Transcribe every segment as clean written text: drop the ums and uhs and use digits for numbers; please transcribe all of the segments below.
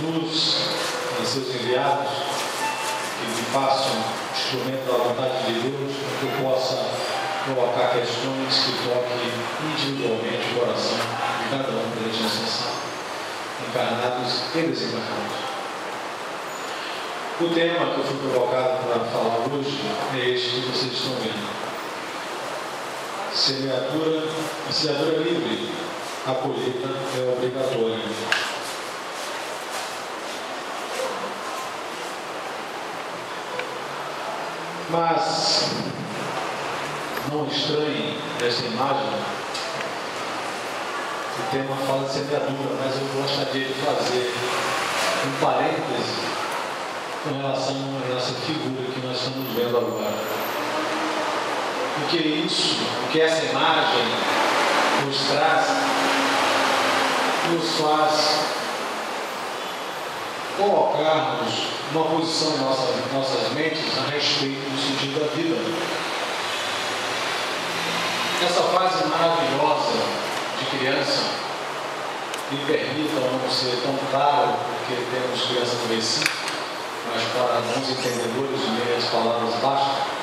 Jesus e seus enviados que me façam instrumento da vontade de Deus, para que eu possa colocar questões que toquem individualmente o coração de cada um durante essa sala, encarnados e desencarnados. O tema que eu fui provocado para falar hoje é este que vocês estão vendo. Semeadura livre, a colheita é obrigatória. Mas não estranhem esta imagem. O tema fala de semeadura, mas eu gostaria de fazer um parêntese com relação a essa figura que nós estamos vendo agora. O que essa imagem nos traz, nos faz colocarmos uma posição em nossas mentes a respeito do sentido da vida. Essa fase maravilhosa de criança, me permitam não ser tão claro, porque temos criança no versículo, mas para alguns entendedores de meias palavras bastam.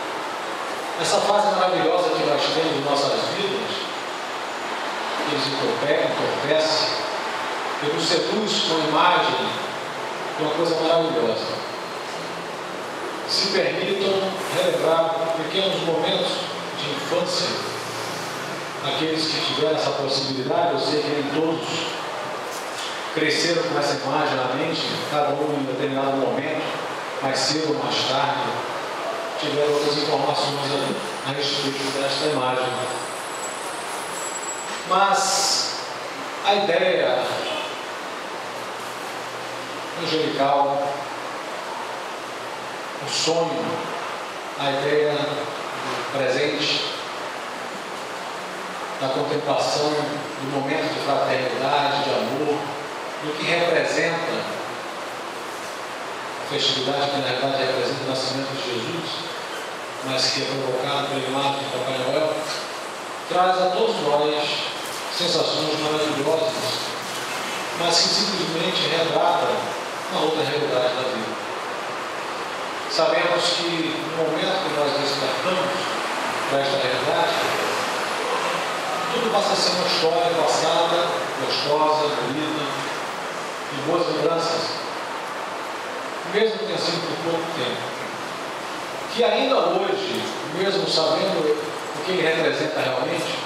Essa fase maravilhosa que nós temos em nossas vidas, eles entorpecem, ele nos seduz com a imagem de uma coisa maravilhosa. Se permitam relembrar pequenos momentos de infância, aqueles que tiveram essa possibilidade. Eu sei que nem todos cresceram com essa imagem na mente, cada um em determinado momento, mais cedo ou mais tarde, tiveram outras informações a respeito desta imagem. Mas a ideia angelical, o sonho, a ideia do presente, da contemplação, do momento de fraternidade, de amor, do que representa a festividade que na verdade representa o nascimento de Jesus, mas que é provocado pela imagem de Papai Noel, traz a todos nós sensações maravilhosas, mas que simplesmente retratam uma outra realidade da vida. Sabemos que no momento que nós despertamos para esta realidade, tudo passa a ser uma história passada, gostosa, bonita, de boas lembranças, mesmo que tenha sido por pouco tempo. Que ainda hoje, mesmo sabendo o que ele representa realmente,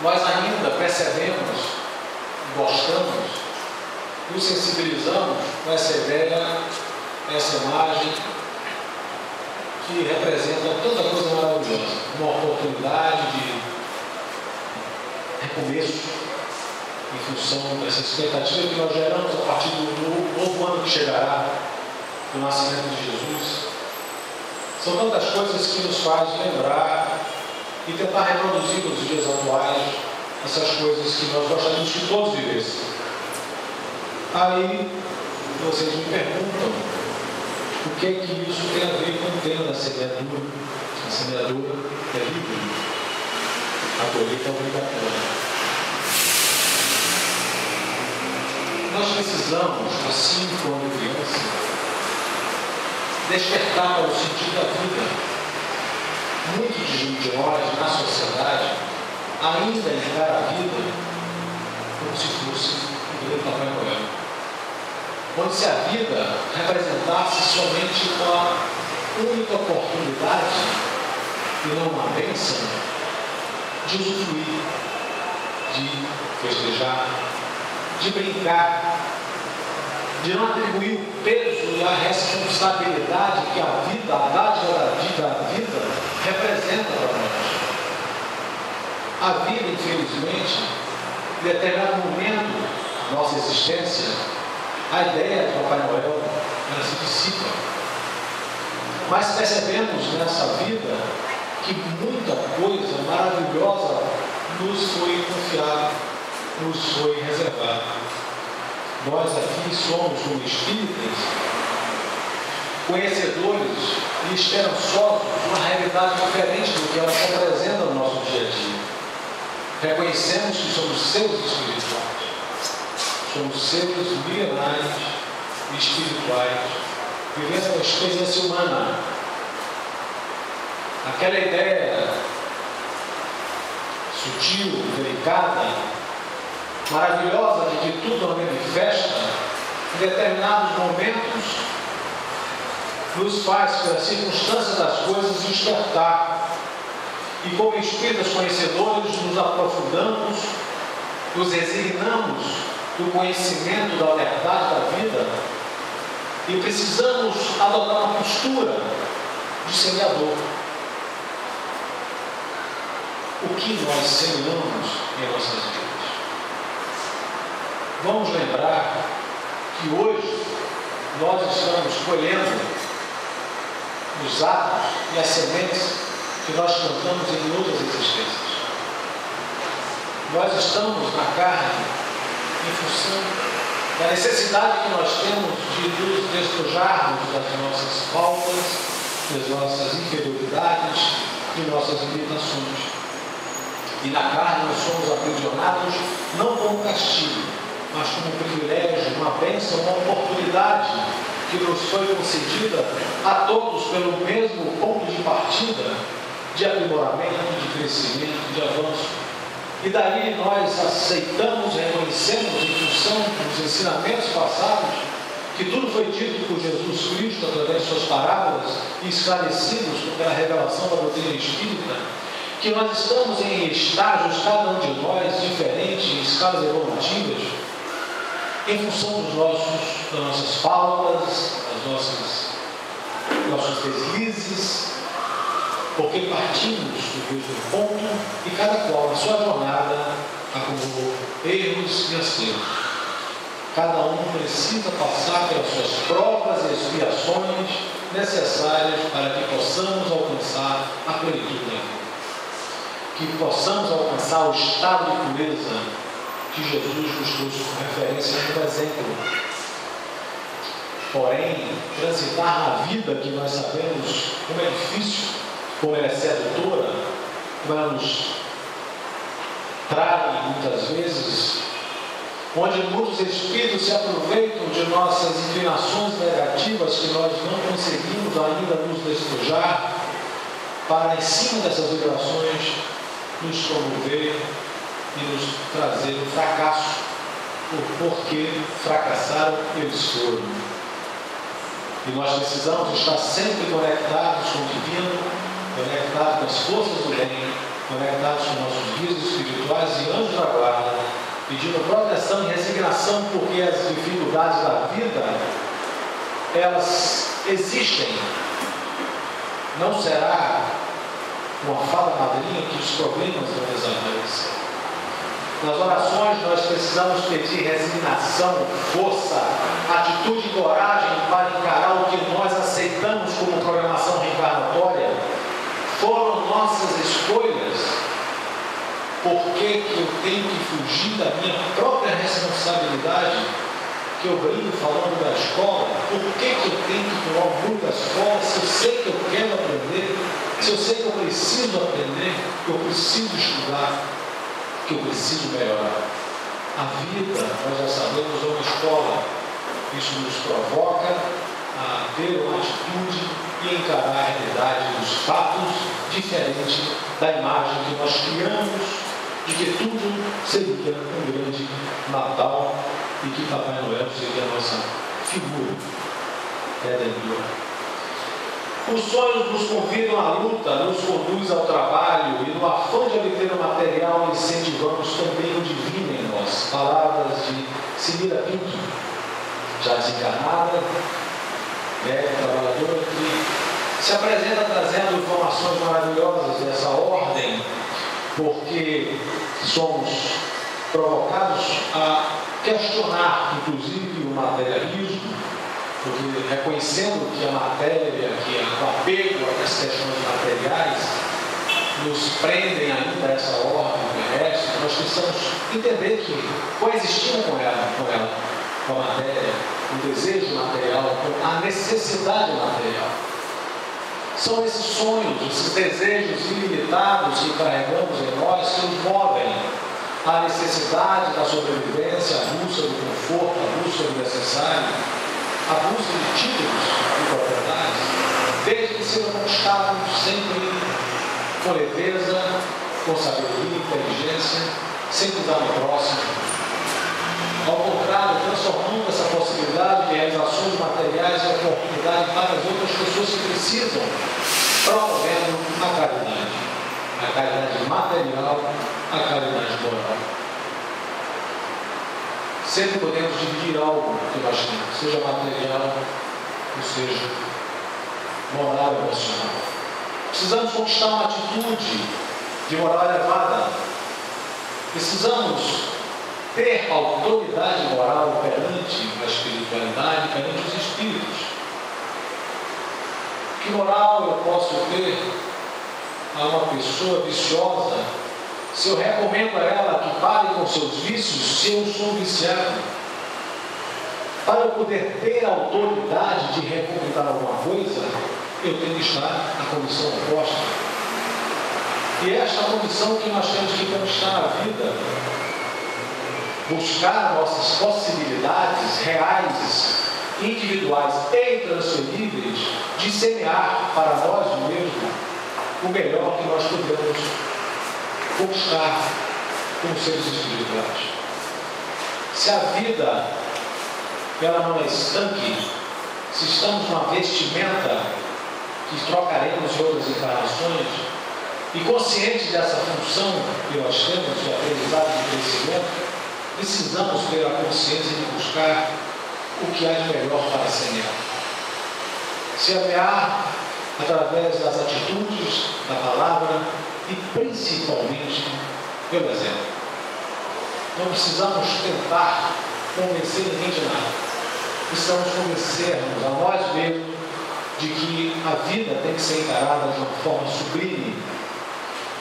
nós ainda percebemos, gostamos, nos sensibilizamos com essa ideia, essa imagem que representa tanta coisa maravilhosa, uma oportunidade de recomeço em função dessa expectativa que nós geramos a partir do novo ano que chegará, do nascimento de Jesus. São tantas coisas que nos fazem lembrar e tentar reproduzir nos dias atuais essas coisas que nós gostaríamos que todos vivessem. Aí vocês me perguntam o que é que isso tem a ver com o tema da semeadura. A semeadura é livre, a colheita é obrigatória. Nós precisamos, assim como criança, despertar para o sentido da vida. Muitos de nós na sociedade ainda encaram a vida como se fosse o grande Papai Noel. Como se a vida representasse somente uma única oportunidade e não uma bênção de usufruir, de festejar, de brincar, de não atribuir o peso e a responsabilidade que a vida, a dádiva da vida representa para nós. A vida, infelizmente, em determinado momento da nossa existência, a ideia de Papai Noel, ela se dissipa. Mas percebemos nessa vida que muita coisa maravilhosa nos foi confiada, nos foi reservada. Nós aqui somos, como espíritas, conhecedores e esperançosos de uma realidade diferente do que ela se apresenta no nosso dia a dia. Reconhecemos que somos seres espirituais. somos seres milenares e espirituais, vivendo a experiência humana. Aquela ideia sutil, delicada, maravilhosa de que tudo manifesta, em determinados momentos, nos faz, pela circunstância das coisas, despertar. E como espíritas conhecedores, nos aprofundamos, nos resignamos do conhecimento da verdade da vida e precisamos adotar uma postura de semeador. O que nós semeamos em nossas vidas? Vamos lembrar que hoje nós estamos colhendo os atos e as sementes que nós plantamos em outras existências. Nós estamos na carne em função da necessidade que nós temos de nos despojarmos das nossas faltas, das nossas inferioridades e nossas limitações. E na carne nós somos aprisionados não como castigo, mas como um privilégio, uma bênção, uma oportunidade que nos foi concedida a todos pelo mesmo ponto de partida, de aprimoramento, de crescimento, de avanço. E daí nós aceitamos, reconhecemos, em função dos ensinamentos passados, que tudo foi dito por Jesus Cristo através de suas parábolas e esclarecidos pela revelação da doutrina espírita, que nós estamos em estágios, cada um de nós, diferentes, em escalas evolutivas, em função das nossas faltas, dos nossos deslizes, porque partimos do mesmo ponto e cada qual na sua jornada acumulou erros e acertos. Cada um precisa passar pelas suas provas e expiações necessárias para que possamos alcançar a plenitude da vida. Que possamos alcançar o estado de pureza que Jesus nos trouxe como referência e como exemplo. Porém, transitar na vida que nós sabemos como é difícil, como ela é sedutora, como ela nos trai muitas vezes, onde muitos espíritos se aproveitam de nossas inclinações negativas que nós não conseguimos ainda nos despojar, para em cima dessas vibrações nos promover e nos trazer um fracasso, porque fracassaram eles foram. E nós precisamos estar sempre conectados com o divino, conectados com as forças do bem, conectados com nossos guias espirituais e anjos da guarda, pedindo proteção e resignação, porque as dificuldades da vida, elas existem. Não será uma fada madrinha que os problemas vão desaparecer. Nas orações nós precisamos pedir resignação, força, atitude e coragem para encarar o que nós aceitamos como programação reencarnatória. Foram nossas escolhas. Por que eu tenho que fugir da minha própria responsabilidade? Que eu brinco falando da escola. Por que eu tenho que pular o muro da escola se eu sei que eu quero aprender? Se eu sei que eu preciso aprender, que eu preciso estudar, que eu preciso melhorar. A vida, nós já sabemos, é uma escola. Isso nos provoca a ter uma atitude e encarar a realidade dos fatos diferente da imagem que nós criamos de que tudo seria um grande Natal e que Papai Noel seria a nossa figura redentora. Os sonhos nos convidam à luta, nos conduz ao trabalho e no afã de obter o material incentivamos também o divino em nós. Palavras de Simira Pinto, já desencarnada, trabalhadora, que se apresenta trazendo informações maravilhosas dessa ordem, porque somos provocados a questionar, inclusive, o materialismo, porque reconhecendo que a matéria, que o apego às questões materiais nos prendem ainda a essa ordem terrestre, nós precisamos entender que coexistimos com a matéria, o desejo material, com a necessidade material. São esses sonhos, esses desejos ilimitados que carregamos em nós que nos movem. a necessidade da sobrevivência, a busca do conforto, a busca do necessário, a busca de títulos e propriedades, desde que sejam conquistados sempre com leveza, com sabedoria, inteligência, sem cuidar do próximo. Ao contrário, transformando essa possibilidade de realizações materiais em oportunidade para as outras pessoas que precisam, promovendo a caridade material, a caridade moral. Sempre podemos dividir algo que nós temos, seja material, ou seja, moral e emocional. Precisamos conquistar uma atitude de moral elevada. Precisamos ter autoridade moral perante a espiritualidade, perante os espíritos. Que moral eu posso ter a uma pessoa viciosa se eu recomendo a ela que pare com seus vícios, se eu sou viciado? Para eu poder ter a autoridade de recomendar alguma coisa, eu tenho que estar na condição oposta. E esta é a condição que nós temos que conquistar na vida. Buscar nossas possibilidades reais, individuais e intransferíveis de semear para nós mesmos o melhor que nós podemos conquistar como seres espirituais. Se a vida ela não é estanque, se estamos numa vestimenta que trocaremos em outras encarnações, e conscientes dessa função que nós temos de aprendizado e de crescimento, precisamos ter a consciência de buscar o que há de melhor para semear. Semear através das atitudes, da palavra e principalmente pelo exemplo. Não precisamos tentar convencer ninguém de nada. Precisamos convencer-nos a nós mesmos de que a vida tem que ser encarada de uma forma sublime,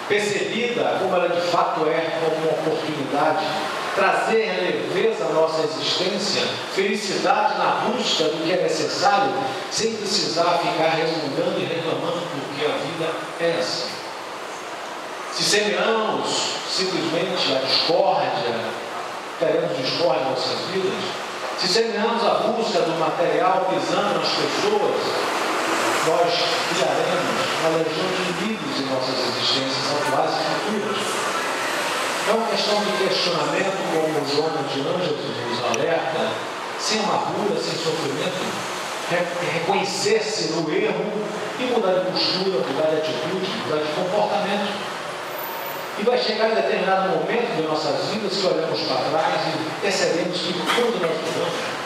percebida como ela de fato é, como uma oportunidade, trazer leveza à nossa existência, felicidade na busca do que é necessário, sem precisar ficar resmungando e reclamando porque a vida é assim. Se semeamos simplesmente a discórdia, teremos discórdia em nossas vidas. Se semeamos a busca do material pisando nas pessoas, nós criaremos uma legião de inimigos em nossas existências atuais e futuras. É uma questão de questionamento, como Joana de Ângeles nos alerta, sem amargura, sem sofrimento, reconhecer-se no erro e mudar de postura, mudar de atitude, mudar de comportamento. E vai chegar em determinado momento de nossas vidas que olhamos para trás e percebemos que tudo nós mudamos.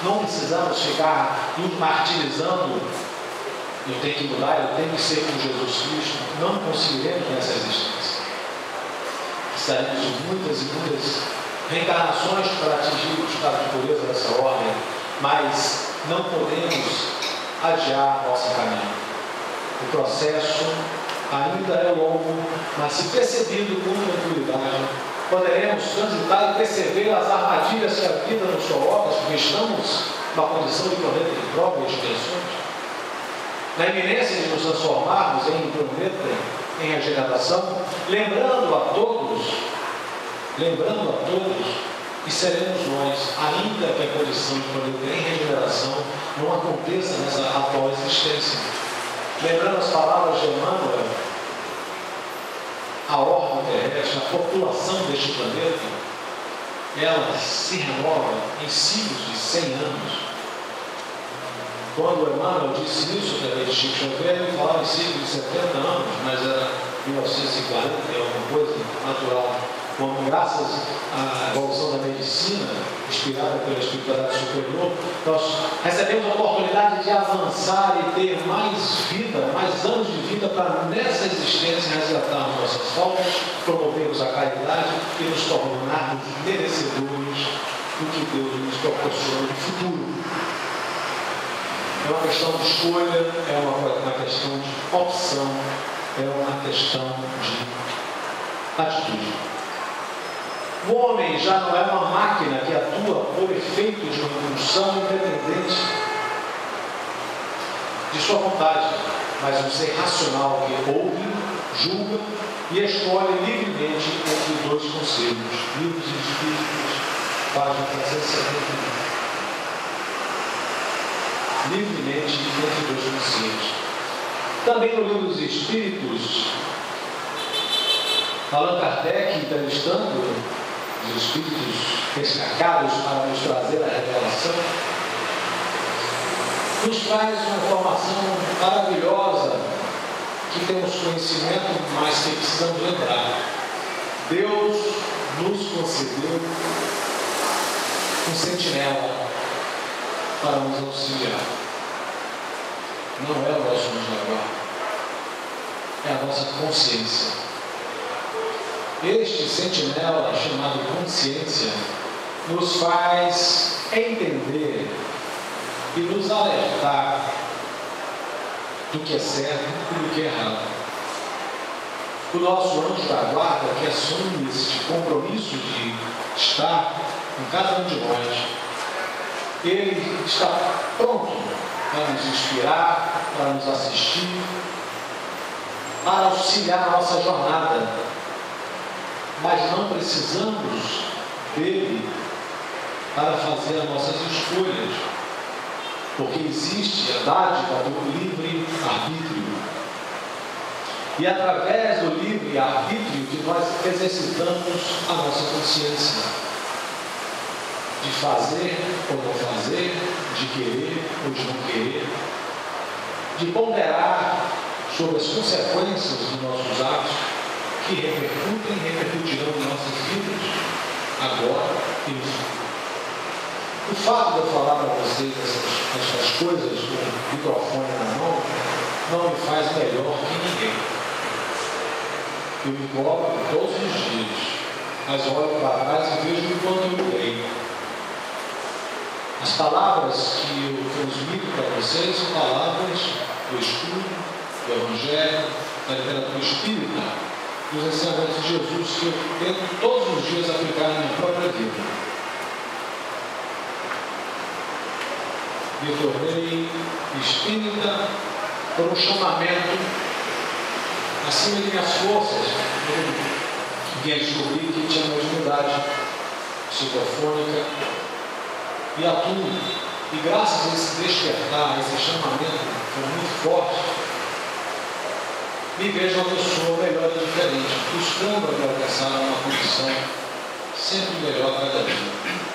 Não precisamos ficar nos martirizando. Eu tenho que mudar, eu tenho que ser como Jesus Cristo. Não conseguiremos nessa existência. Precisaremos de muitas e muitas reencarnações para atingir o estado de pureza dessa ordem, mas não podemos adiar nosso caminho. O processo ainda é longo, mas se percebido com tranquilidade, poderemos transitar e perceber as armadilhas que a vida nos coloca, porque estamos numa condição de planeta de prova e expiações. Na iminência de nos transformarmos em planeta, em regeneração, lembrando a todos, que seremos nós, ainda que a condição de planeta em regeneração não aconteça nessa atual existência. Lembrando as palavras de Emmanuel, a ordem terrestre, a população deste planeta, ela se renova em ciclos de 100 anos. Quando Emmanuel disse isso também de Chico Xavier, ele falava em ciclos de 70 anos, mas era 1940, é alguma coisa natural. Quando, graças à evolução da medicina, inspirada pela espiritualidade superior, nós recebemos a oportunidade de avançar e ter mais vida, mais anos de vida para nessa existência resgatarmos nossas faltas, promovermos a caridade e nos tornarmos merecedores do que Deus nos proporciona no futuro. É uma questão de escolha, é uma questão de opção, é uma questão de atitude. O homem já não é uma máquina que atua por efeito de uma impulsão independente de sua vontade, mas um ser racional que ouve, julga e escolhe livremente entre dois conselhos, Livros e Espíritos, página 371. Livremente entre dois conselhos. Também no Livro dos Espíritos, Allan Kardec, entrevistando os espíritos destacados para nos trazer a revelação, nos traz uma informação maravilhosa que temos conhecimento, mas que precisamos lembrar. Deus nos concedeu um sentinela para nos auxiliar. Não é o nosso anjo da guarda, é a nossa consciência. Este sentinela, chamado consciência, nos faz entender e nos alertar do que é certo e do que é errado. O nosso anjo da guarda, que assume este compromisso de estar em cada um de nós, ele está pronto para nos inspirar, para nos assistir, para auxiliar a nossa jornada. Mas não precisamos dele para fazer as nossas escolhas, porque existe a dádiva do livre-arbítrio. E através do livre-arbítrio que nós exercitamos a nossa consciência, de fazer ou não fazer, de querer ou de não querer, de ponderar sobre as consequências dos nossos atos, que repercutem e repercutirão em nossas vidas, agora e no futuro. O fato de eu falar para vocês essas coisas com o microfone na mão não me faz melhor que ninguém. Eu me cobro todos os dias, mas olho para trás e vejo o quanto eu mudei. As palavras que eu transmito para vocês são palavras do estudo, do Evangelho, da literatura espírita, dos ensinamentos de Jesus, que eu tento todos os dias aplicar na minha própria vida. Me tornei espírita por um chamamento acima de minhas forças. Eu vim a descobrir que tinha uma mediunidade psicofônica e atuo. E graças a esse despertar, a esse chamamento foi muito forte, me vejo uma pessoa melhor e diferente, buscando alcançar uma condição sempre melhor cada dia.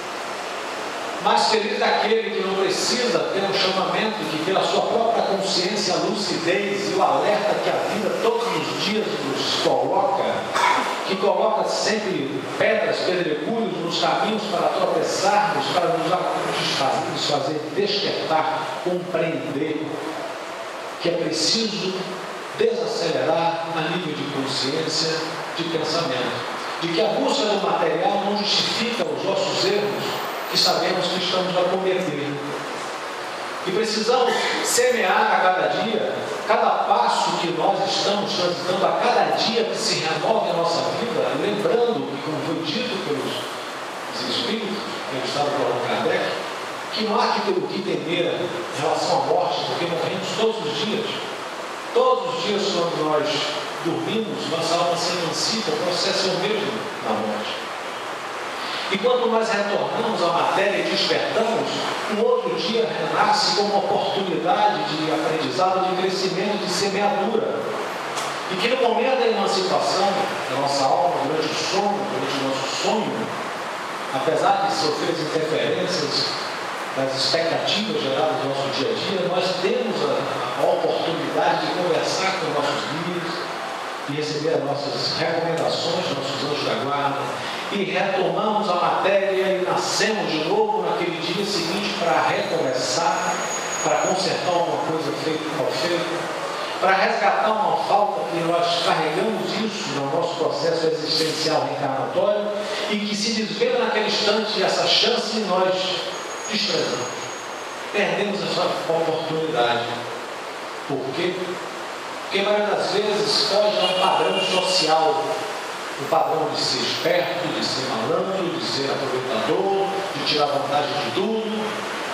Mas feliz daquele que não precisa ter um chamamento, que pela sua própria consciência, a lucidez e o alerta que a vida todos os dias nos coloca, que coloca sempre pedras, pedregulhos nos caminhos para tropeçarmos, para nos fazer despertar, compreender que é preciso desacelerar a nível de consciência, de pensamento, de que a busca do material não justifica os nossos erros que sabemos que estamos a cometer. E precisamos semear a cada dia, cada passo que nós estamos transitando, a cada dia que se renove a nossa vida, lembrando que, como foi dito pelos Espíritos, entrevistado por Allan Kardec, que não há que ter o que temer em relação à morte, porque morremos todos os dias. Todos os dias, quando nós dormimos, nossa alma se emancipa, o processo é o mesmo na morte. E quando nós retornamos à matéria e despertamos, um outro dia renasce como uma oportunidade de aprendizado, de crescimento, de semeadura. E que no momento da emancipação da nossa alma, durante o sono, durante o nosso sonho, apesar de sofrer as interferências das expectativas geradas no nosso dia a dia, nós temos a oportunidade de conversar com nossos guias e receber as nossas recomendações, nossos anjos da guarda, e retomamos a matéria e nascemos de novo naquele dia seguinte para recomeçar, para consertar alguma coisa feita mal feita, para resgatar uma falta que nós carregamos isso no nosso processo existencial reencarnatório e que se desvela naquele instante essa chance e nós desprezamos, perdemos essa oportunidade. Por quê? Porque a maioria das vezes foge a um padrão social, o padrão de ser esperto, de ser malandro, de ser aproveitador, de tirar vantagem de tudo,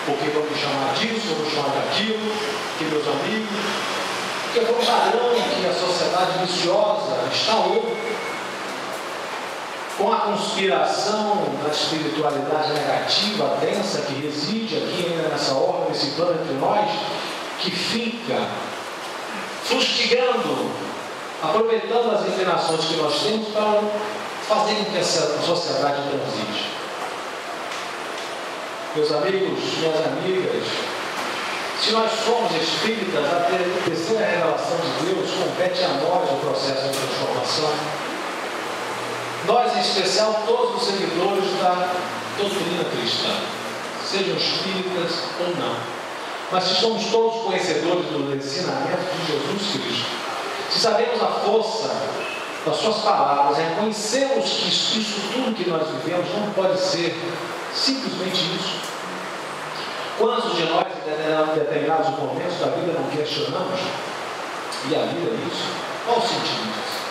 porque vão me chamar disso, vão me chamar daquilo, que meus amigos. Porque foi um padrão que a sociedade viciosa instalou, com a conspiração da espiritualidade negativa, densa, que reside aqui ainda nessa ordem, nesse plano entre nós, que fica fustigando, aproveitando as inclinações que nós temos para fazer com que essa sociedade transite. Meus amigos, minhas amigas, se nós somos espíritas, a terceira revelação de Deus compete a nós o processo de transformação. Nós, em especial, todos os seguidores da doutrina cristã, sejam espíritas ou não. Mas se somos todos conhecedores do ensinamento de Jesus Cristo, se sabemos a força das suas palavras, reconhecemos que isso tudo que nós vivemos não pode ser simplesmente isso. Quantos de nós, em determinados momentos da vida, não questionamos? E a vida é isso? Qual o sentido disso?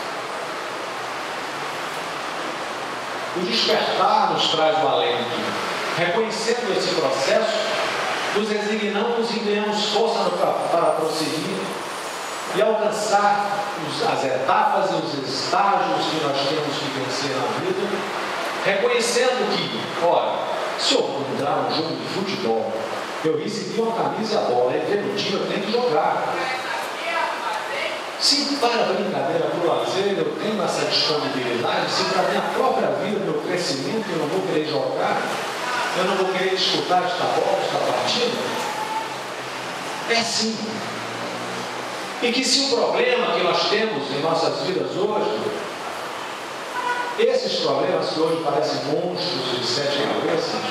O despertar nos traz o alento. Reconhecendo esse processo, nos resignamos e ganhamos força para prosseguir e alcançar as etapas e os estágios que nós temos que vencer na vida, reconhecendo que, olha, se eu mudar um jogo de futebol, eu recebi uma camisa e a bola, e no dia eu tenho que jogar. Se para a brincadeira, para o lazer, eu tenho essa disponibilidade, se para a minha própria vida, meu crescimento, eu não vou querer jogar, eu não vou querer disputar esta bola, esta partida, é sim. E que se o problema que nós temos em nossas vidas hoje, esses problemas que hoje parecem monstros de 7 cabeças,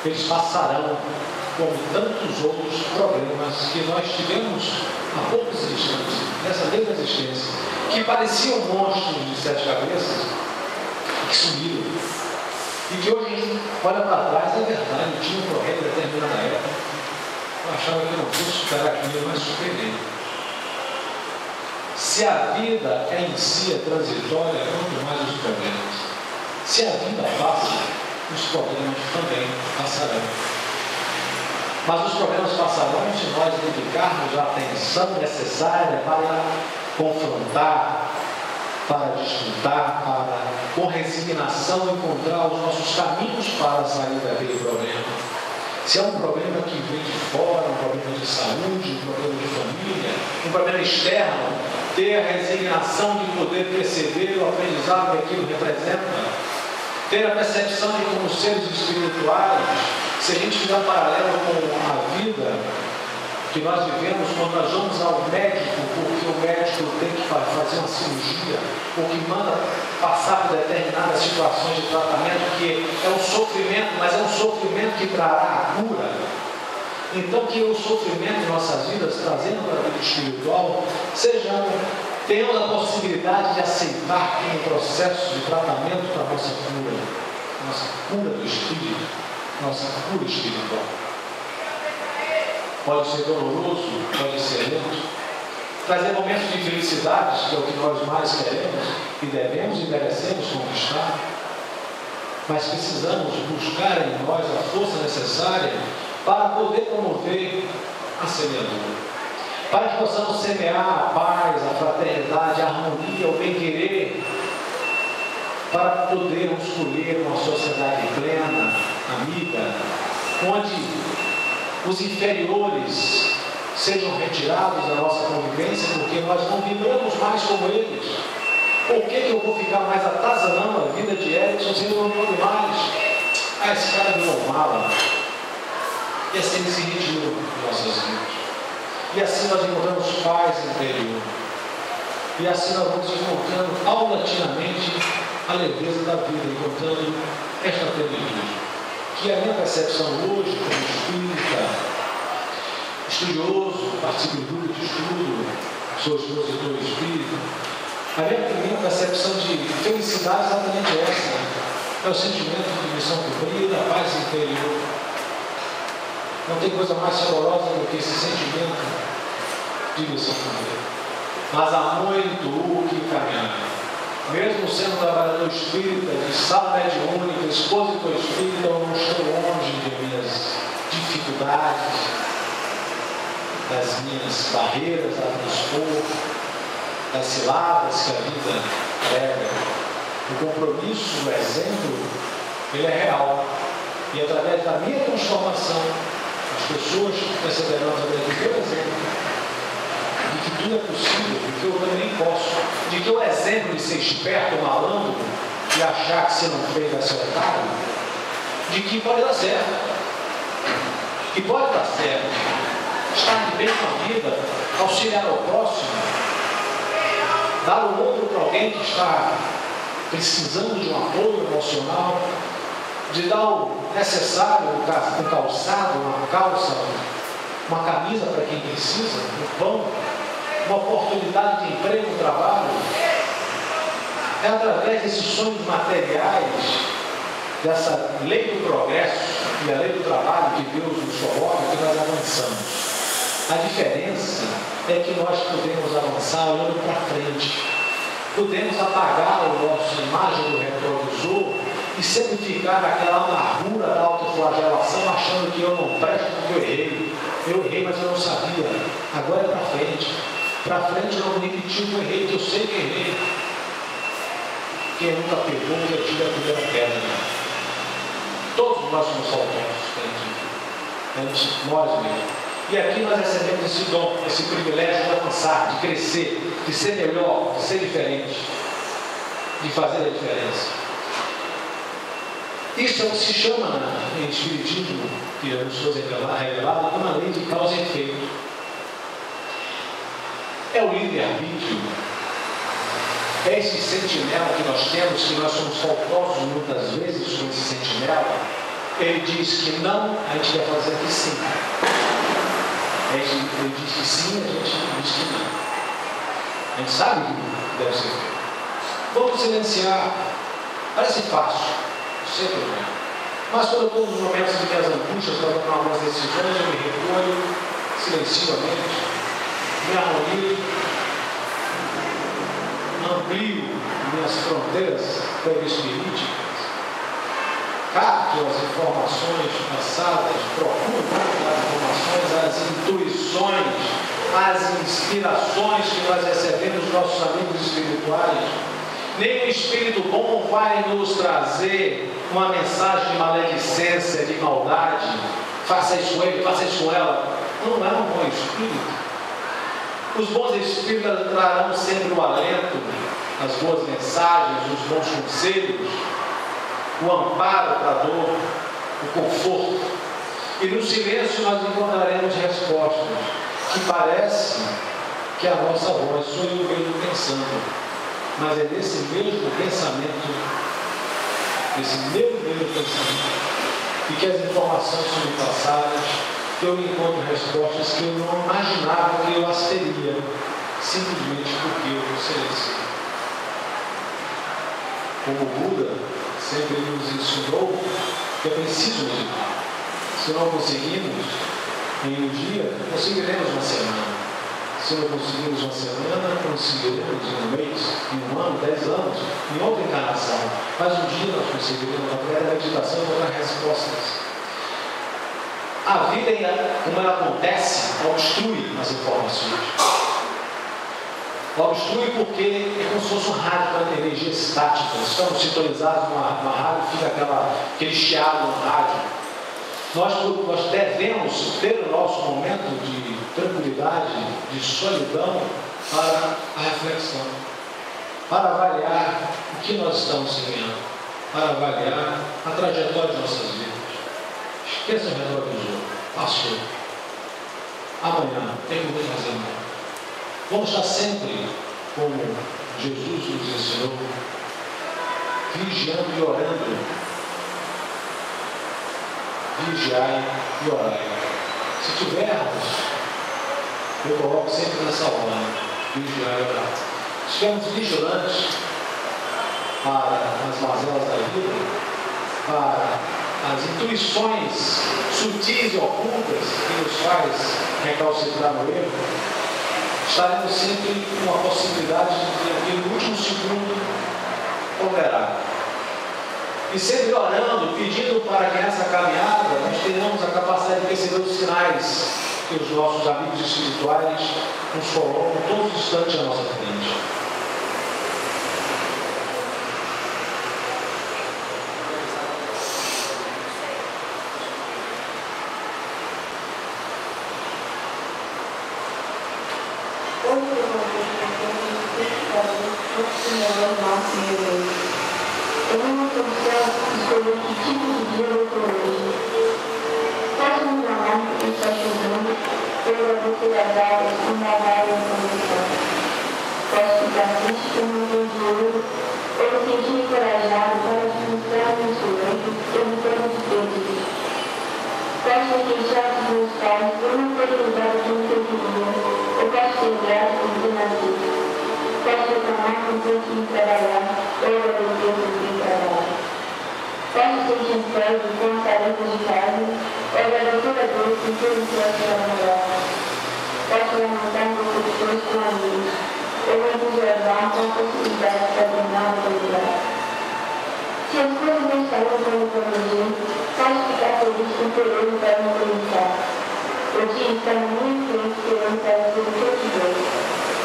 eles passarão como tantos outros problemas que nós tivemos há poucos instantes, nessa mesma existência, que pareciam monstros de 7 cabeças, que sumiram. E que hoje a gente olha para trás, é verdade, eu tinha um problema em determinada época, eu achava que não fosse superar aquilo, mas superei. Se a vida em si é transitória, quanto mais os problemas. Se a vida passa, os problemas também passarão. Mas os problemas passarão se nós dedicarmos a atenção necessária para confrontar, para disputar, para, com resignação, encontrar os nossos caminhos para sair daquele problema. Se é um problema que vem de fora, um problema de saúde, um problema de família, um problema externo, ter a resignação de poder perceber o aprendizado que aquilo representa, ter a percepção de como seres espirituais, se a gente fizer um paralelo com a vida que nós vivemos quando nós vamos ao médico, porque o médico tem que fazer uma cirurgia, ou que manda passar por determinadas situações de tratamento, que é um sofrimento, mas é um sofrimento que trará a cura. Então, que o sofrimento em nossas vidas, trazendo para a vida espiritual, tenhamos a possibilidade de aceitar que um processo de tratamento para a nossa cura do espírito, nossa cura espiritual. Pode ser doloroso, pode ser lento, trazer momentos de felicidade, que é o que nós mais queremos e devemos e merecemos conquistar, mas precisamos buscar em nós a força necessária para poder promover a semeadura, para que possamos semear a paz, a fraternidade, a harmonia, o bem-querer, para podermos colher uma sociedade plena, amiga, onde os inferiores sejam retirados da nossa convivência, porque nós não vibramos mais como eles. Por que eu vou ficar mais atazanando a vida de Edson se eu não pode mais? Esse cara virou mala. E assim ele se retirou de nossas vidas. E assim nós encontramos paz interior. E assim nós vamos encontrando paulatinamente a leveza da vida, encontrando esta plenitude. Que a minha percepção hoje, como espírita, estudioso, participo de grupo de estudo, sou expositor espírita, a minha percepção de felicidade é exatamente essa. É o sentimento de missão cumprida, a paz interior. Não tem coisa mais saborosa do que esse sentimento de missão cumprida. Mas há muito o que caminhar. Mesmo sendo trabalhador espírita, de sala mediúnica, expositor espírita, eu não estou longe de minhas dificuldades, das minhas barreiras, a transpor, das ciladas que a vida prega. O compromisso, o exemplo, ele é real. E através da minha transformação, as pessoas receberão através do meu exemplo de que tudo é possível, de que eu também posso, de que o exemplo de ser esperto, malandro, e achar que se não fez vai ser otário, de que pode dar certo. Que pode dar certo. Estar de bem com a vida, auxiliar ao próximo, dar o ombro para alguém que está precisando de um apoio emocional, de dar o necessário, um calçado, uma calça, uma camisa para quem precisa, um pão, uma oportunidade de emprego, um trabalho. É através desses sonhos materiais, dessa lei do progresso e a lei do trabalho que Deus nos coloca, que nós avançamos. A diferença é que nós podemos avançar olhando para frente. Podemos apagar a nossa imagem do retrovisor e sempre ficar naquela amargura da autoflagelação, achando que eu não presto porque eu errei. Eu errei, mas eu não sabia. Agora é para frente. Para frente eu não vou repetir o que eu errei, porque eu sei que errei. Quem nunca pegou, já tira a primeira pedra. Todos nós somos autênticos, nós mesmos. E aqui nós recebemos esse dom, esse privilégio de avançar, de crescer, de ser melhor, de ser diferente, de fazer a diferença. Isso é o que se chama em Espiritismo, que nos foi revelado, uma lei de causa e efeito. É o livre-arbítrio. É esse sentinela que nós temos, que nós somos faltosos muitas vezes com esse sentinela. Ele diz que não, a gente vai fazer que sim. Ele diz que sim, a gente diz que não. A gente sabe que deve ser feito. Vamos silenciar. Parece fácil, sem problema. Mas quando eu estou nos momentos de minhas angústias, para tomar algumas decisões, eu me recolho, silencio a mente, me harmonizo, amplio minhas fronteiras perispiríticas, capto as informações passadas, procuro captar as informações, as intuições, as inspirações que nós recebemos dos nossos amigos espirituais. Nenhum espírito bom vai nos trazer uma mensagem de maledicência, de maldade. Faça isso com ele, faça isso com ela. Não é um bom espírito. Os bons espíritos trarão sempre o alento, as boas mensagens, os bons conselhos, o amparo para a dor, o conforto. E no silêncio nós encontraremos respostas que parece que a nossa voz sou eu mesmo pensando. Mas é desse mesmo pensamento, desse meu mesmo pensamento, e que as informações são me passadas, que eu encontro respostas que eu não imaginava que eu as teria, simplesmente porque eu silenciei. Como o Buda sempre nos ensinou que é preciso meditar. Se não conseguimos em um dia, conseguiremos uma semana. Se não conseguimos uma semana, conseguiremos em um mês, em um ano, 10 anos, em outra encarnação. Mas um dia nós conseguiremos, através da meditação, encontrar respostas. A vida, como ela acontece, obstrui as informações. Obstrui porque é como se fosse um rádio para energia estática. Estamos sintonizados numa rádio, fica aquele chiado no rádio. Nós devemos ter o nosso momento de tranquilidade, de solidão, para a reflexão, para avaliar o que nós estamos seguindo, para avaliar a trajetória de nossas vidas. Esqueça o retrovisor, passou. Amanhã tem que fazer amanhã. Vamos estar sempre, como Jesus nos ensinou, vigiando e orando. Vigiai e orai. Se tivermos, eu coloco sempre nessa ordem, vigiar e orar. Se estivermos vigilantes para as mazelas da vida, para as intuições sutis e ocultas que nos faz recalcitrar no erro, estaremos sempre com a possibilidade de ter no último segundo ponderar. E sempre orando, pedindo para que nessa caminhada nós tenhamos a capacidade de perceber os sinais que os nossos amigos espirituais nos colocam todos os instantes à nossa frente. Eu não consigo escolher que tipo de dia eu estou hoje. Posso me enganar porque está chovendo, eu agradecer as águas e nadar em condição. Posso ficar triste por não ter dinheiro, ou me sentir encorajado para mostrar meus sonhos e me permitir. Posso me queixar dos meus pais por não terem usado como eu queria, ou posso ser grato por ter nascido. Posso reclamar com tanto de trabalhar, ou agradecer por vir trabalhar. Posso sentir inveja com as tarefas de casa, ou agradecer a Deus por ter me trouxe para namorar. Posso levantar meus pessoas com amigos, ou me entusiasmar com a possibilidade de terminar o lugar. Se as coisas não saíram como eu planejei, posso ficar feliz por ter ele para me acreditar. O dia está na minha frente querendo fazer o que eu quiser.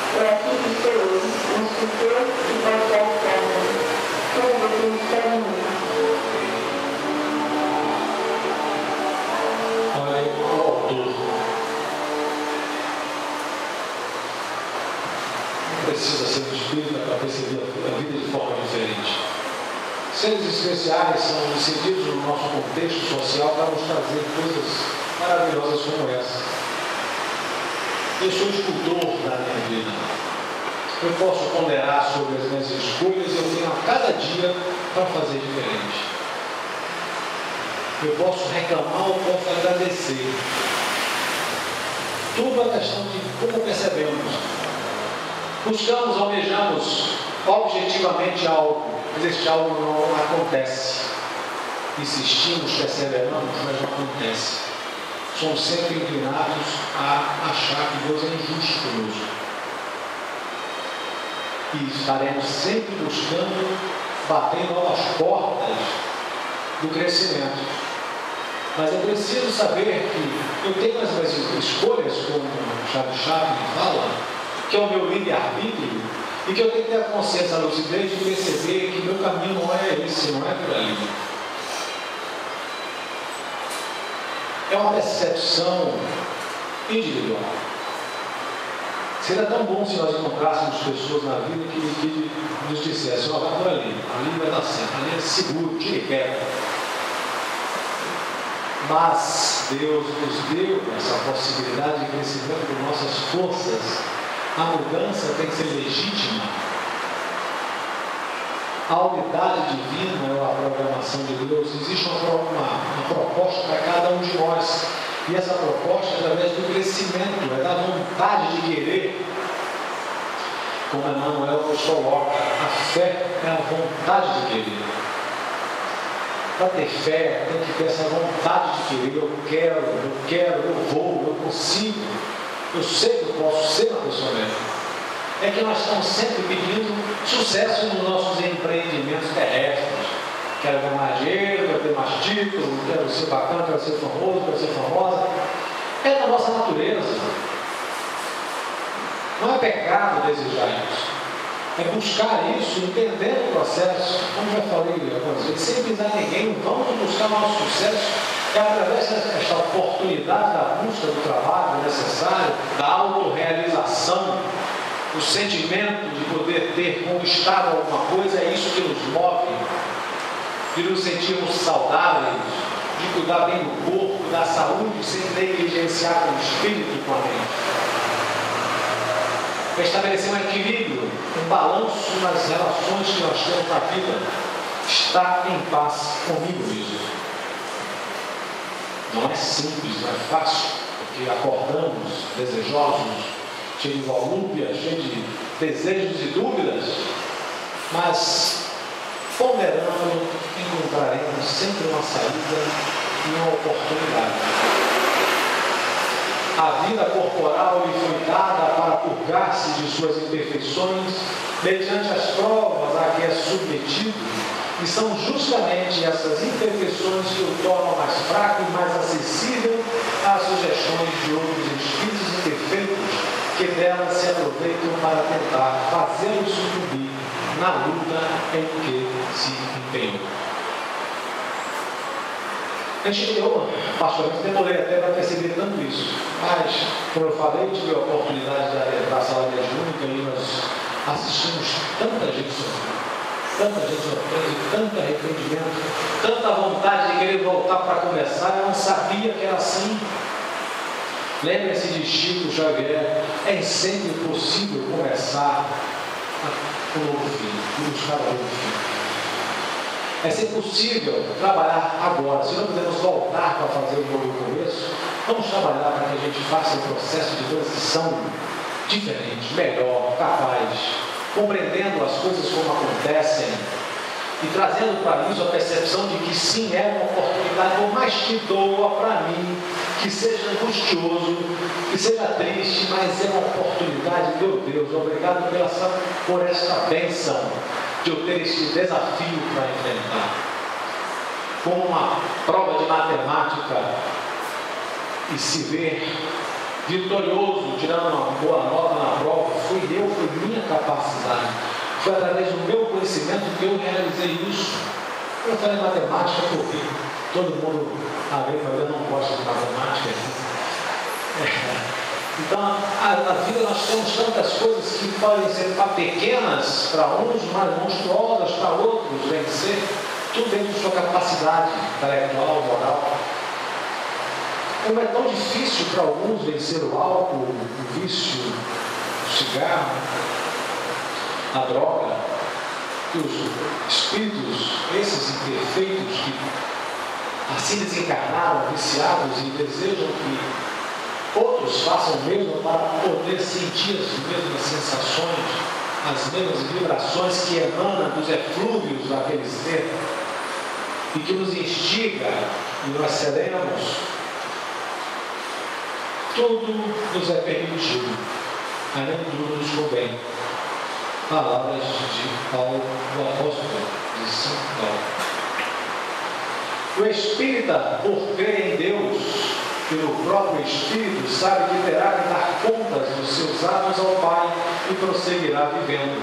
É assim que sou eu, um escritor que pode dar certo. Como você está em mim. Olha, o autor precisa ser um espírita para perceber a vida de forma diferente. Seres especiais são inseridos no nosso contexto social para nos trazer coisas maravilhosas como essa. Eu sou escultor da minha vida. Eu posso ponderar sobre as minhas escolhas e eu tenho a cada dia para fazer diferente. Eu posso reclamar ou posso agradecer. Tudo é questão de como percebemos. Buscamos, almejamos objetivamente algo, mas este algo não acontece. Insistimos, perseveramos, mas não acontece. Somos sempre inclinados a achar que Deus é injusto conosco. E estaremos sempre buscando bater novas portas do crescimento. Mas é preciso saber que eu tenho as minhas escolhas, como Charles Chaplin fala, que é o meu livre-arbítrio, e que eu tenho que ter a consciência, a lucidez de perceber que meu caminho não é esse, não é por ali. É uma percepção individual. Seria tão bom se nós encontrássemos pessoas na vida que nos dissessem, vai por ali vai dar certo, ali é seguro, tire quieto. Mas Deus nos deu essa possibilidade de crescimento de nossas forças. A mudança tem que ser legítima. A unidade divina é a programação de Deus. Existe uma proposta para cada um de nós. E essa proposta é através do crescimento, é da vontade de querer. Como Emmanuel nos coloca, a fé é a vontade de querer. Para ter fé, tem que ter essa vontade de querer. Eu quero, eu vou, eu consigo. Eu sei que eu posso ser uma pessoa melhor. É que nós estamos sempre pedindo sucesso nos nossos empreendimentos terrestres. Quero ganhar mais dinheiro, quero ter mais título, quero ser bacana, quero ser famoso, quero ser famosa. É da nossa natureza. Não é pecado desejar isso. É buscar isso, entendendo o processo. Como já falei algumas vezes, sem pisar ninguém, vamos buscar o nosso sucesso. É através dessa oportunidade da busca do trabalho necessário, da autorrealização, o sentimento de poder ter conquistado alguma coisa, é isso que nos move, de nos sentirmos saudáveis, de cuidar bem do corpo, da saúde, sem negligenciar com o espírito e com a mente. Para estabelecer um equilíbrio, um balanço nas relações que nós temos na vida, estar em paz comigo mesmo. Não é simples, não é fácil, porque acordamos desejosos, cheios de volúpia, cheios de desejos e dúvidas, mas ponderando, encontraremos sempre uma saída e uma oportunidade. A vida corporal lhe foi dada para purgar-se de suas imperfeições mediante as provas a que é submetido, e são justamente essas imperfeições que o tornam mais fraco e mais acessível às sugestões de outros que dela se aproveitam para tentar fazê-lo sucumbir na luta em que se empenhou. A gente pastoralmente, demorei até para perceber tanto isso, mas, como eu falei, tive a oportunidade de adentrar a sala mediúnica e nós assistimos tanta gente sofrendo, tanto arrependimento, tanta vontade de querer voltar para começar. Eu não sabia que era assim. Lembre-se de Chico Xavier: é sempre possível começar um novo fim, buscar um novo fim. É sempre possível trabalhar agora. Se não podemos voltar para fazer um novo começo, vamos trabalhar para que a gente faça um processo de transição diferente, melhor, capaz, compreendendo as coisas como acontecem e trazendo para isso a percepção de que sim, é uma oportunidade, por mais que doa para mim, que seja angustioso, que seja triste, mas é uma oportunidade. Meu Deus, obrigado por esta bênção de eu ter este desafio para enfrentar. Como uma prova de matemática e se ver vitorioso, tirando uma boa nota na prova, foi minha capacidade. Foi através do meu conhecimento que eu realizei isso. Eu falei matemática porque todo mundo mas eu não gosto de matemática. Então, na vida nós temos tantas coisas que podem ser pequenas para uns, mas monstruosas para outros vencer, tudo dentro de sua capacidade intelectual, moral. Como é tão difícil para alguns vencer o álcool, o vício, o cigarro, a droga, que os espíritos, esses imperfeitos que assim desencarnaram, viciados e desejam que outros façam o mesmo para poder sentir as mesmas sensações, as mesmas vibrações que emanam dos eflúvios daquele ser e que nos instiga e nós cedemos. Tudo nos é permitido, mas nem tudo nos convém. Palavras de Paulo, do apóstolo de São Paulo. O espírita, por crer em Deus, pelo próprio Espírito, sabe que terá que dar contas dos seus atos ao Pai e prosseguirá vivendo.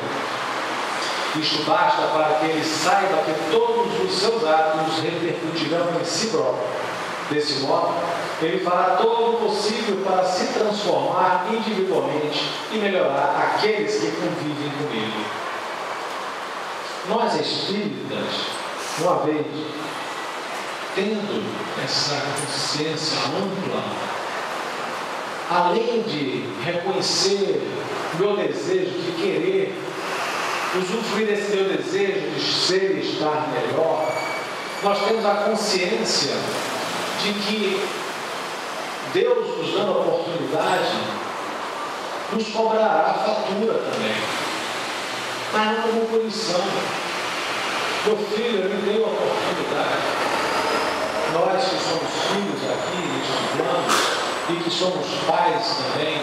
Isto basta para que ele saiba que todos os seus atos repercutirão em si próprio. Desse modo, ele fará todo o possível para se transformar individualmente e melhorar aqueles que convivem com ele. Nós espíritas, uma vez tendo essa consciência ampla, além de reconhecer o meu desejo de querer usufruir desse meu desejo de ser e estar melhor, nós temos a consciência de que Deus, nos dando a oportunidade, nos cobrará a fatura também, mas não como punição. Meu filho, eu me dei a oportunidade. Nós que somos filhos aqui, estudamos, e que somos pais também,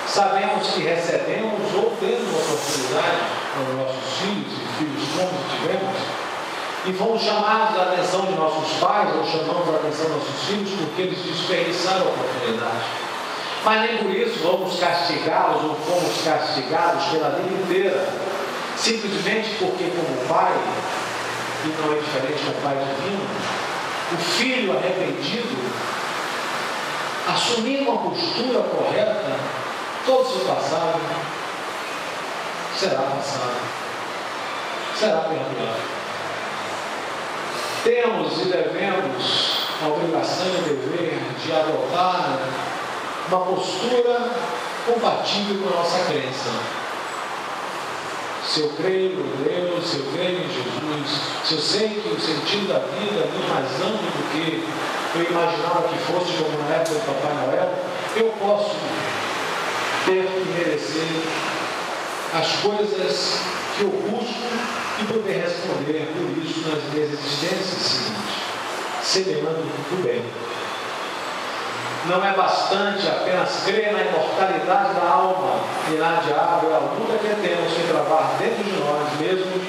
sabemos que recebemos ou temos oportunidade com os nossos filhos e filhos como tivemos, e fomos chamados a atenção de nossos pais, ou chamamos a atenção de nossos filhos, porque eles desperdiçaram a oportunidade. Mas nem por isso vamos castigá-los ou fomos castigados pela vida inteira, simplesmente porque, como pai, e não é diferente com o Pai Divino, o filho arrependido, assumindo uma postura correta, todo o seu passado será passado, será perdoado. Temos e devemos a obrigação e o dever de adotar uma postura compatível com a nossa crença. Se eu creio em Deus, se eu creio em Jesus, se eu sei que o sentido da vida é muito mais amplo do que eu imaginava que fosse, como na época do Papai Noel, eu posso ter que merecer as coisas que eu busco e poder responder por isso nas minhas existências seguintes, semeando o bem. Não é bastante apenas crer na imortalidade da alma e na diabo, é a luta que temos que travar dentro de nós mesmos,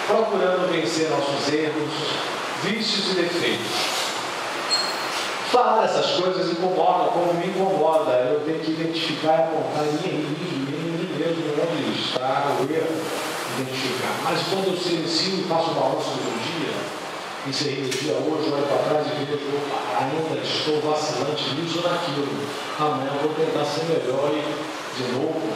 procurando vencer nossos erros, vícios e defeitos. Falar essas coisas incomoda, como me incomoda. Eu tenho que identificar e apontar em mim mesmo onde está o erro, identificar. Mas quando eu silencio e faço o balanço do dia, encerrei o dia hoje, olho para trás e vejo, ainda estou vacilante nisso ou naquilo. Amanhã eu vou tentar ser melhor e de novo.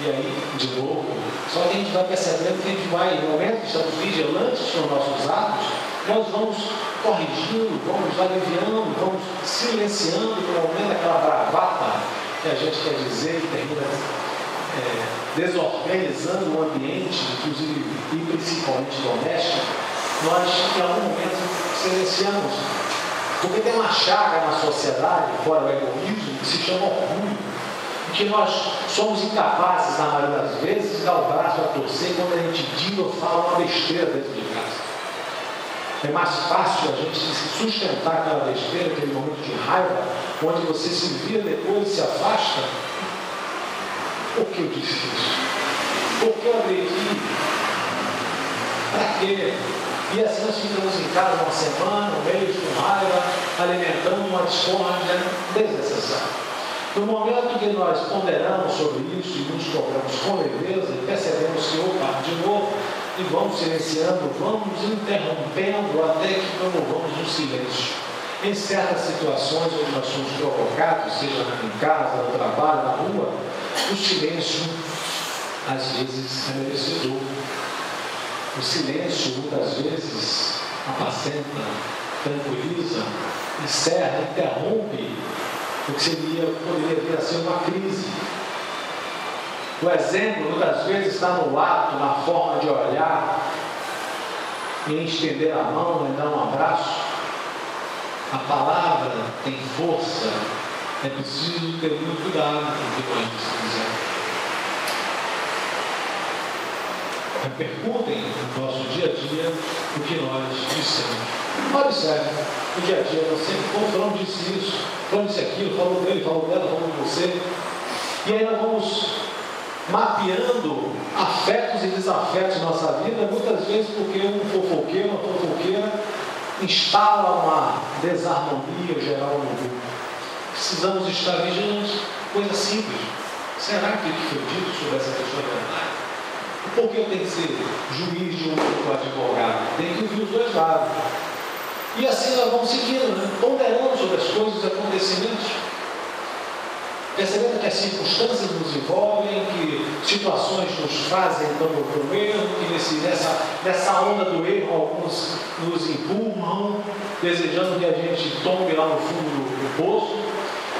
E aí, de novo. Só que a gente vai percebendo que a gente vai, no momento que estamos vigilantes com nossos atos, nós vamos corrigindo, vamos aliviando, vamos silenciando pelo menos aquela bravata que a gente quer dizer e termina desorganizando o ambiente, inclusive e principalmente doméstico. Nós em algum momento silenciamos, porque tem uma chaga na sociedade, fora o egoísmo, que se chama orgulho, que nós somos incapazes, na maioria das vezes, de dar o braço a torcer quando a gente diz ou fala uma besteira dentro de casa. É mais fácil a gente sustentar aquela besteira, aquele momento de raiva, onde você se vira depois e se afasta. Por que eu disse isso? Por que eu agredi? Para quê? E assim nós ficamos em casa uma semana, um mês, com raiva, alimentando uma discórdia desnecessária. No momento que nós ponderamos sobre isso e nos cobramos com leveza e percebemos que, opa, de novo, e vamos silenciando, vamos interrompendo até que promovamos um silêncio. Em certas situações onde nós somos provocados, seja em casa, no trabalho, na rua, o silêncio, às vezes, é merecedor. O silêncio, muitas vezes, apacenta, tranquiliza, encerra, interrompe o que poderia vir a ser uma crise. O exemplo, muitas vezes, está no ato, na forma de olhar, em estender a mão, em dar um abraço. A palavra tem força, é preciso ter muito cuidado com o que nós dizemos. Repercutem no nosso dia a dia o que nós dissemos. Observe, no dia a dia nós sempre falamos disso, isso, falamos disso, aquilo, falamos dele, falamos dela, falamos de você. E aí nós vamos mapeando afetos e desafetos na nossa vida, muitas vezes porque um fofoqueiro, uma fofoqueira instala uma desarmonia geral no grupo. Precisamos estar vigilantes. Coisa simples. Será que o que foi dito sobre essa questão é verdade? Por que eu tenho que ser juiz de um grupo advogado? Tem que ouvir os dois lados. E assim nós vamos seguindo, né? Ponderando sobre as coisas, os acontecimentos. Percebendo que as circunstâncias nos envolvem, que situações nos fazem então para o erro, que nessa onda do erro alguns nos empurram, desejando que a gente tombe lá no fundo do poço,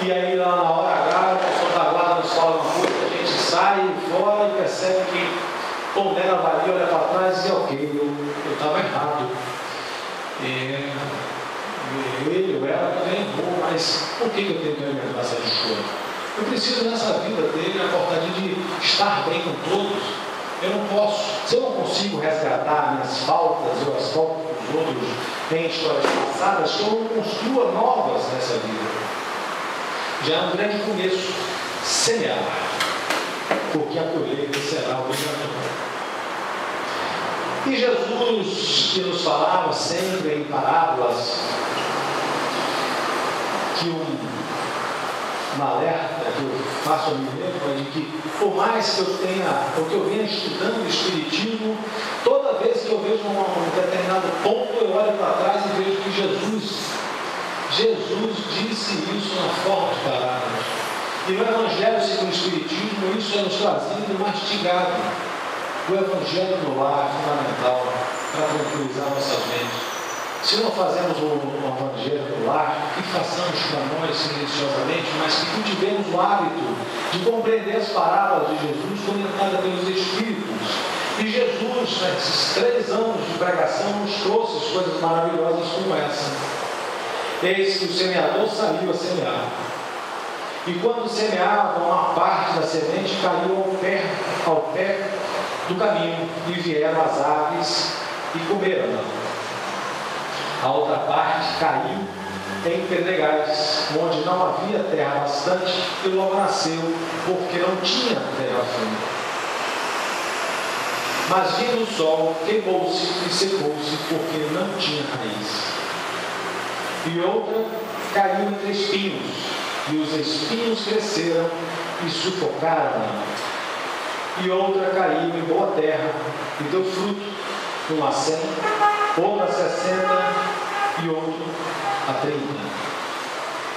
e aí lá na hora H, o pessoal da guarda nos fala uma coisa, a gente sai fora e percebe que pondera, avalia, olha para trás e diz, ok, eu estava errado. Ele ou ela também errou, mas por que eu tenho que alimentar essa discórdia? Eu preciso nessa vida ter a vontade de estar bem com todos. Eu não posso, se eu não consigo resgatar minhas faltas ou as faltas dos outros em histórias passadas, que eu não construa novas nessa vida. Já é um grande começo, semear, porque a colheita será obrigatória. E Jesus, que nos falava sempre em parábolas, que um alerta que eu faço a mim mesmo é de que, por mais que eu tenha, porque eu venha estudando o Espiritismo, toda vez que eu vejo um determinado ponto, eu olho para trás e vejo que Jesus disse isso na forma de palavras. E no Evangelho segundo o Espiritismo, isso é nos trazido mastigado. O Evangelho no lar é fundamental para tranquilizar nossas mentes. Se não fazemos o Evangelho no lar, que façamos para nós silenciosamente, mas que cultivemos o hábito de compreender as parábolas de Jesus comentadas pelos Espíritos. E Jesus, nesses 3 anos de pregação, nos trouxe coisas maravilhosas como essa. Eis que o semeador saiu a semear. E quando semeava, uma parte da semente caiu ao pé do caminho, e vieram as aves e comeram. A outra parte caiu em pedregais, onde não havia terra bastante, e logo nasceu, porque não tinha terra funda. Mas vindo o sol, queimou-se e secou-se, porque não tinha raiz. e outra caiu entre espinhos, e os espinhos cresceram e sufocaram. E outra caiu em boa terra, e deu fruto, um a 100, outro a 60 e outro a 30.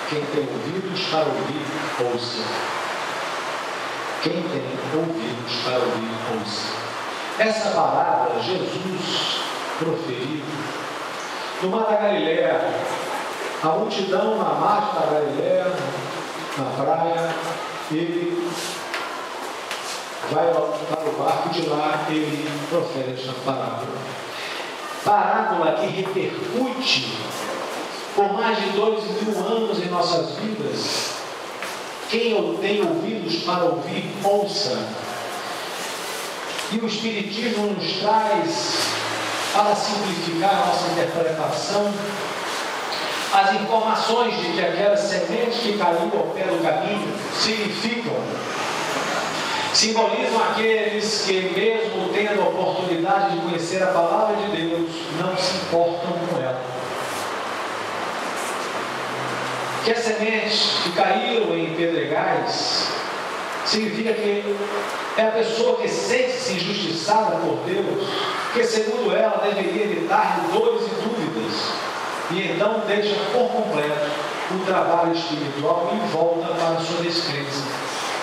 Quem tem ouvidos para ouvir, ouça. Quem tem ouvidos para ouvir, ouça. Essa palavra Jesus proferiu no mar da Galileia. A multidão na margem da Galileia, na praia, ele vai para o barco, de lá ele profere esta parábola. Parábola que repercute por mais de 2.000 anos em nossas vidas. Quem tem ouvidos para ouvir, ouça. E o Espiritismo nos traz, para simplificar a nossa interpretação, as informações de que aquelas sementes que caíram ao pé do caminho simbolizam aqueles que, mesmo tendo a oportunidade de conhecer a palavra de Deus, não se importam com ela. Que as sementes que caíram em pedregais significa que é a pessoa que sente-se injustiçada por Deus, que, segundo ela, deveria evitar dores e dúvidas, e então deixa por completo o trabalho espiritual e volta para a sua descrença.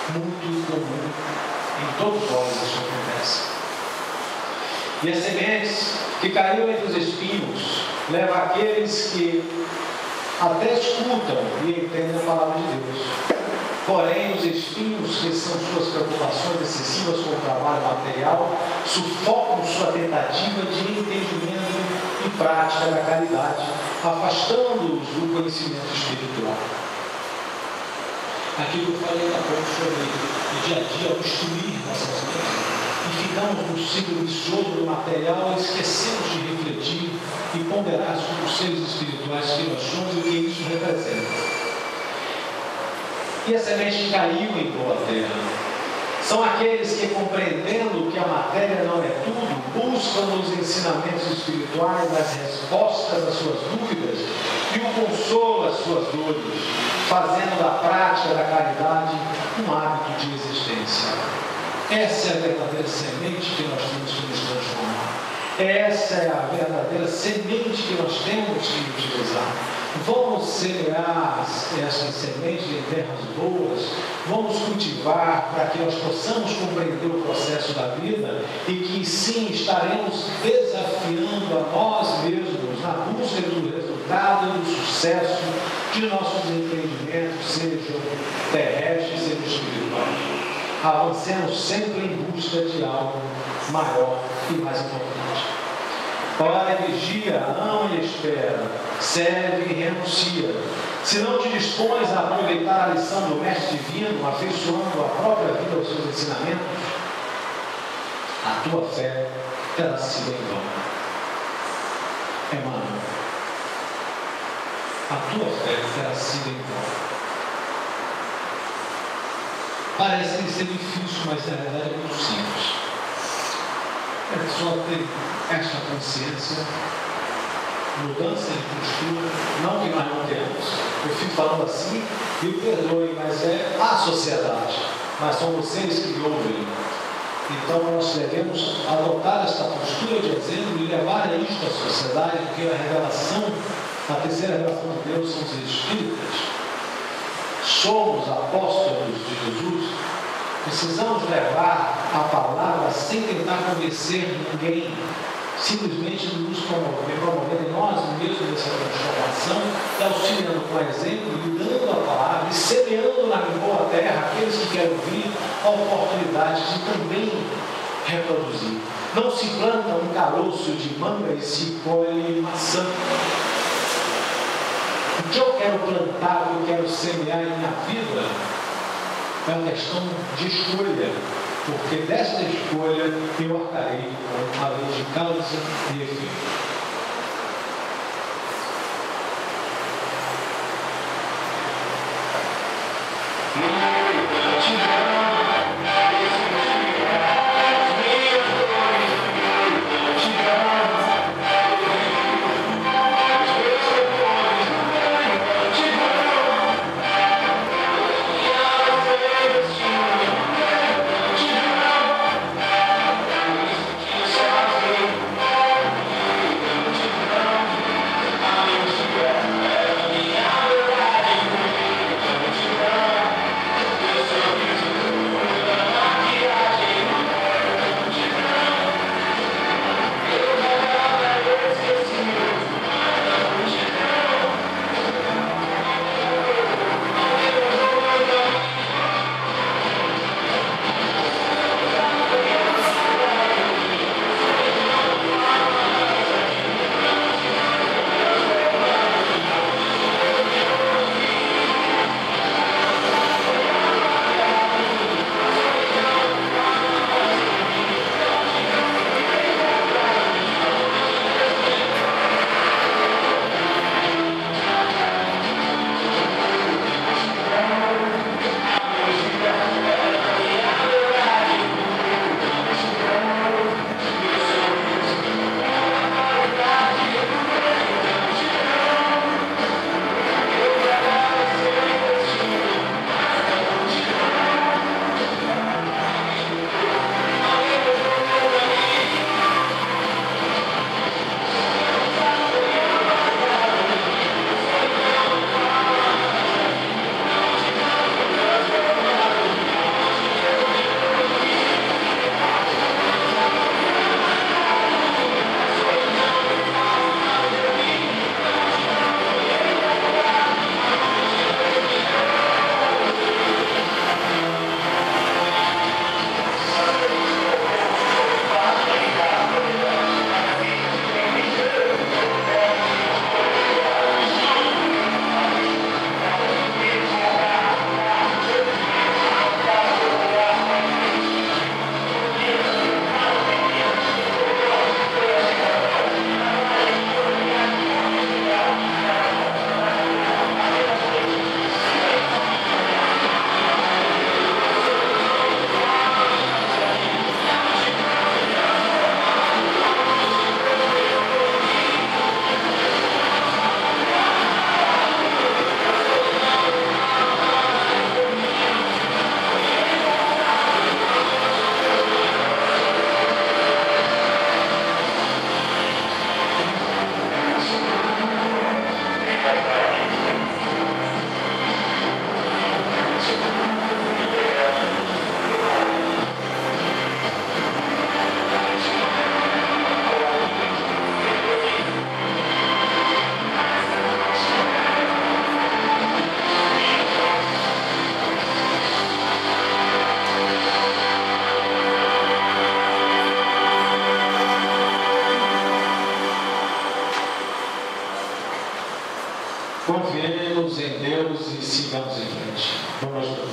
Muito comum em todos nós isso acontece. E as sementes que caíram entre os espinhos levam aqueles que até escutam e entendem a palavra de Deus. Porém, os espinhos, que são suas preocupações excessivas com o trabalho material, sufocam sua tentativa de entendimento e prática da caridade, afastando-os do conhecimento espiritual. Aquilo que eu falei há pouco sobre o dia a dia obstruir nossas mentes, e ficamos no ciclo vicioso do material, esquecemos de refletir e ponderar sobre os seres espirituais que nós somos e o que isso representa. E a semente que caiu em boa terra são aqueles que, compreendendo que a matéria não é tudo, buscam nos ensinamentos espirituais as respostas às suas dúvidas e o consolo às suas dores, fazendo da prática da caridade um hábito de existência. Essa é a verdadeira semente que nós temos que nos transformar. Essa é a verdadeira semente que nós temos que utilizar. Vamos semear essas sementes em terras boas, vamos cultivar para que nós possamos compreender o processo da vida e que sim estaremos desafiando a nós mesmos na busca do resultado e do sucesso de nossos empreendimentos, sejam terrestres, sejam espirituais. Avancemos sempre em busca de algo maior e mais importante. Ora e vigia, ama e espera, serve e renuncia. Se não te dispões a aproveitar a lição do Mestre Divino, afeiçoando a própria vida aos seus ensinamentos, a tua fé terá sido em vão. Emmanuel, a tua fé terá sido em vão. Parece ser difícil, mas na verdade é muito simples. É só ter esta consciência, mudança de postura, não que nós não temos. Eu fico falando assim, me perdoem, mas é a sociedade, mas são vocês que me ouvem. Então nós devemos adotar esta postura de exemplo e levar isto à sociedade, porque a revelação, a terceira revelação de Deus são os Espíritas. Somos apóstolos de Jesus, precisamos levar a palavra sem tentar convencer ninguém, simplesmente nos promover em nós mesmos essa transformação, e auxiliando com o exemplo, e dando a palavra, e semeando na boa terra aqueles que querem ouvir a oportunidade de também reproduzir. Não se planta um caroço de manga e se colhe maçã. O que eu quero plantar, o que eu quero semear em minha vida, é uma questão de escolha, porque desta escolha eu arcarei com a lei de causa e efeito. Vamos